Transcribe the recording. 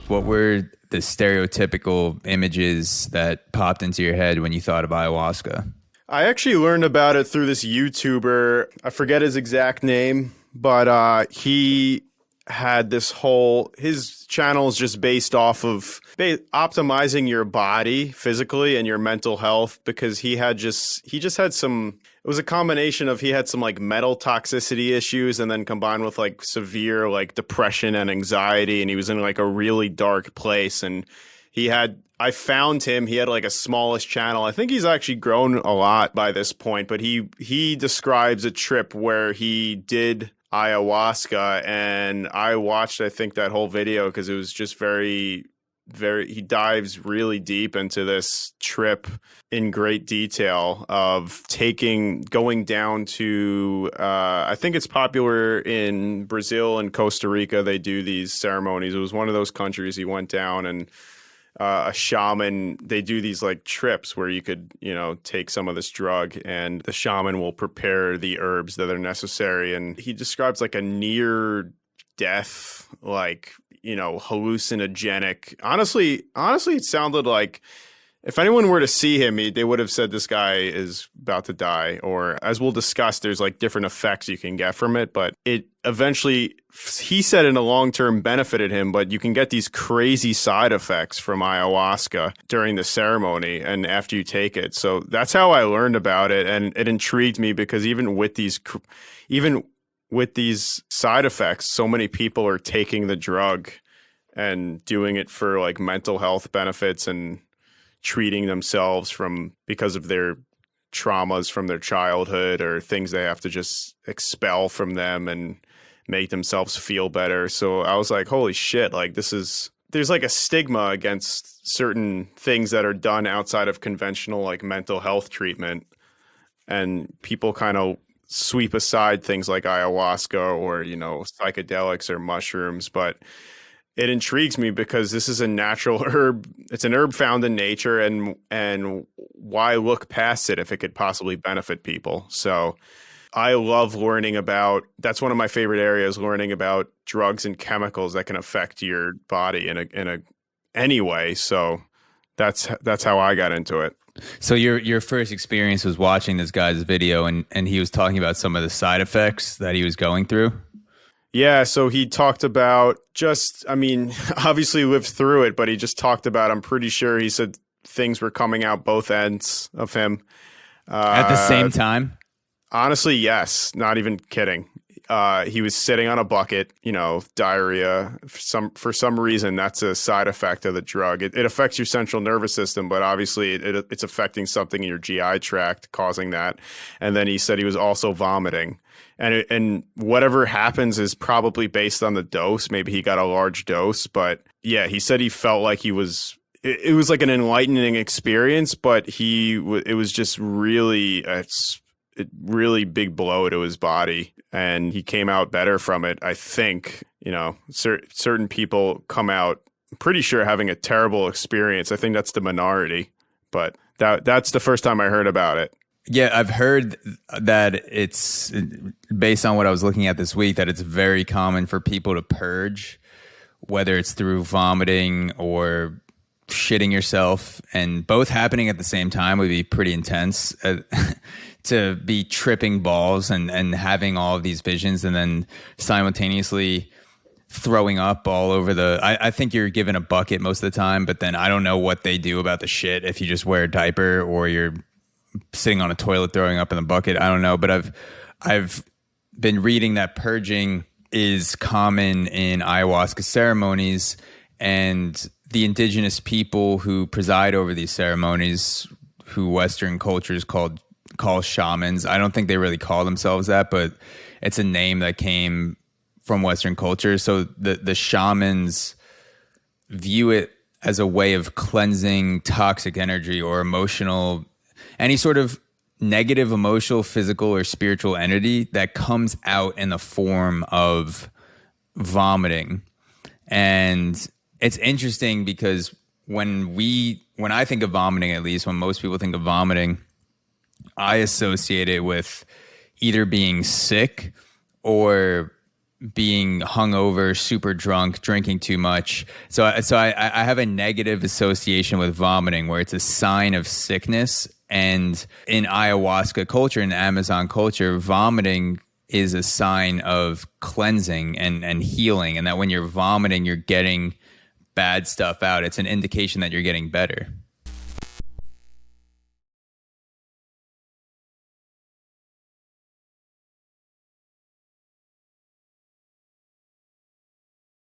What were the stereotypical images that popped into your head when you thought of ayahuasca? I actually learned about it through this YouTuber. I forget his exact name, but he had this whole his channel is just based off of optimizing your body physically and your mental health because he just had some it was a combination of he had some like metal toxicity issues and then combined with like severe like depression and anxiety, and he was in like a really dark place. And I found him. He had like a smallish channel. I think he's actually grown a lot by this point, but he describes a trip where he did ayahuasca, and I watched, I think, that whole video because it was just he dives really deep into this trip in great detail of going down to, I think it's popular in Brazil and Costa Rica. They do these ceremonies. It was one of those countries he went down, and a shaman, they do these like trips where you could, take some of this drug and the shaman will prepare the herbs that are necessary. And he describes like a near death, like, hallucinogenic. Honestly, it sounded like if anyone were to see him, they would have said this guy is about to die. Or as we'll discuss, there's like different effects you can get from it. But it eventually, he said in the long term benefited him, but you can get these crazy side effects from ayahuasca during the ceremony and after you take it. So that's how I learned about it. And it intrigued me because even with these side effects, so many people are taking the drug and doing it for like mental health benefits and treating themselves because of their traumas from their childhood or things they have to just expel from them and make themselves feel better. So I was like, holy shit, like there's like a stigma against certain things that are done outside of conventional like mental health treatment. And people kind of sweep aside things like ayahuasca or, psychedelics or mushrooms. But it intrigues me because this is a natural herb. It's an herb found in nature, and why look past it if it could possibly benefit people? So I love learning about, that's one of my favorite areas, learning about drugs and chemicals that can affect your body in a any way. So that's how I got into it. So your first experience was watching this guy's video and he was talking about some of the side effects that he was going through? Yeah, so he talked about obviously lived through it, but he just talked about, I'm pretty sure he said things were coming out both ends of him. At the same time? Honestly, yes. Not even kidding. He was sitting on a bucket, diarrhea. For some reason, that's a side effect of the drug. It affects your central nervous system, but obviously it's affecting something in your GI tract, causing that. And then he said he was also vomiting. And whatever happens is probably based on the dose. Maybe he got a large dose, but yeah, he said he felt like it was like an enlightening experience, but it was just really really big blow to his body, and he came out better from it. I think, certain people come out, I'm pretty sure, having a terrible experience. I think that's the minority, but that's the first time I heard about it. Yeah, I've heard that it's, based on what I was looking at this week, that it's very common for people to purge, whether it's through vomiting or shitting yourself, and both happening at the same time would be pretty intense. To be tripping balls and having all of these visions and then simultaneously throwing up all over I think you're given a bucket most of the time, but then I don't know what they do about the shit if you just wear a diaper or you're sitting on a toilet throwing up in the bucket. I don't know, but I've been reading that purging is common in ayahuasca ceremonies, and the indigenous people who preside over these ceremonies, who Western cultures call shamans. I don't think they really call themselves that, but it's a name that came from Western culture. So the shamans view it as a way of cleansing toxic energy or any sort of negative emotional, physical, or spiritual entity that comes out in the form of vomiting. And it's interesting because when I think of vomiting, at least when most people think of vomiting, I associate it with either being sick or being hungover, super drunk, drinking too much. So I have a negative association with vomiting where it's a sign of sickness. And in ayahuasca culture, in Amazon culture, vomiting is a sign of cleansing and healing. And that when you're vomiting, you're getting bad stuff out. It's an indication that you're getting better.